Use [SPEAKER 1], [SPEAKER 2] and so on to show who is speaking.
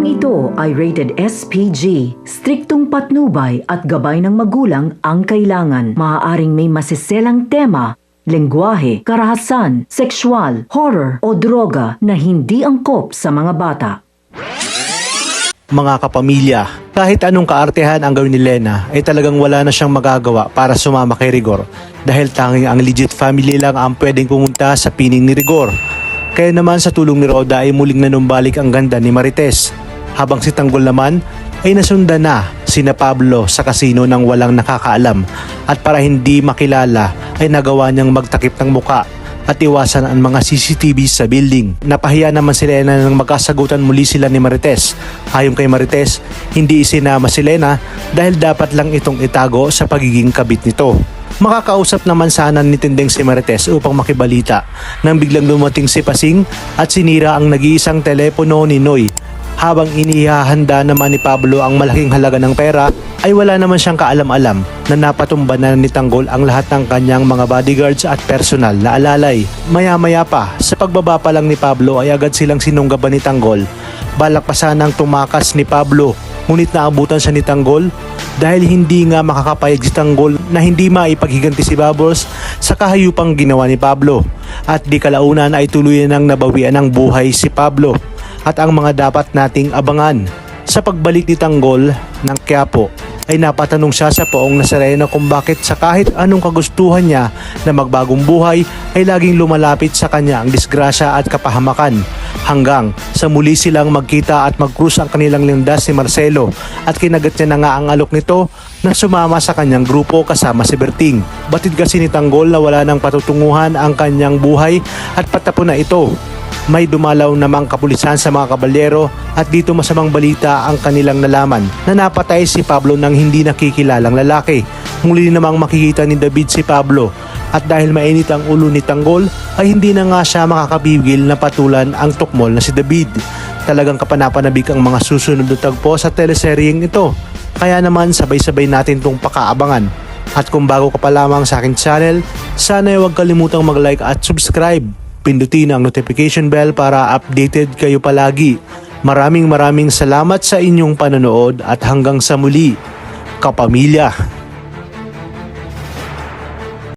[SPEAKER 1] Programang ito ay rated SPG. Striktong patnubay at gabay ng magulang ang kailangan. Maaaring may masiselang tema, lengguwahe, karahasan, sexual, horror o droga na hindi angkop sa mga bata.
[SPEAKER 2] Mga kapamilya, kahit anong kaartehan ang gawin ni Lena ay talagang wala na siyang magagawa para sumama kay Rigor dahil tanging ang legit family lang ang pwedeng pumunta sa pining ni Rigor. Kaya naman sa tulong ni Roda ay muling nanumbalik ang ganda ni Marites, habang si Tanggol naman ay nasundan na sina Pablo sa kasino ng walang nakakaalam at para hindi makilala ay nagawa niyang magtakip ng muka at iwasan ang mga CCTV sa building. Napahiya naman si Lena nang magkasagutan muli sila ni Marites. Ayon kay Marites, hindi isinama si Lena dahil dapat lang itong itago sa pagiging kabit nito. Makakausap naman sana ni Tindeng si Marites upang makibalita nang biglang dumating si Pasing at sinira ang nag-iisang telepono ni Noy. Habang inihahanda naman ni Pablo ang malaking halaga ng pera ay wala naman siyang kaalam-alam na napatumba na ni Tanggol ang lahat ng kanyang mga bodyguards at personal na alalay. Maya-maya pa, sa pagbaba pa lang ni Pablo ay agad silang sinunggaban ni Tanggol. Balak pa sanang tumakas ni Pablo, ngunit naabutan siya ni Tanggol dahil hindi nga makakapayag si Tanggol na hindi maipaghiganti si Bubbles sa kahayupang ginawa ni Pablo. At di kalaunan ay tuluyan nang nabawian ng buhay si Pablo at ang mga dapat nating abangan. Sa pagbalik ni Tanggol ng Quiapo ay napatanong siya sa Poong Nazareno kung bakit sa kahit anong kagustuhan niya na magbagong buhay ay laging lumalapit sa kanya ang disgrasya at kapahamakan, hanggang sa muli silang magkita at mag-cruise ang kanilang lindas si Marcelo at kinagat niya na nga ang alok nito na sumama sa kanyang grupo kasama si Berting. Batid kasi ni Tanggol na wala nang patutunguhan ang kanyang buhay at patapon na ito. May dumalaw namang kapulisan sa mga kabalyero at dito masamang balita ang kanilang nalaman na napatay si Pablo ng hindi nakikilalang lalaki. Muli namang makikita ni David si Pablo at dahil mainit ang ulo ni Tanggol ay hindi na nga siya makakabigil na patulan ang tukmol na si David. Talagang kapanapanabik ang mga susunod na tagpo sa teleseryeng ito. Kaya naman sabay-sabay natin itong pakaabangan. At kung bago ka pa lamang sa aking channel, sana huwag kalimutang mag-like at subscribe. Pindutin ang notification bell para updated kayo palagi. Maraming salamat sa inyong panonood at hanggang sa muli, kapamilya.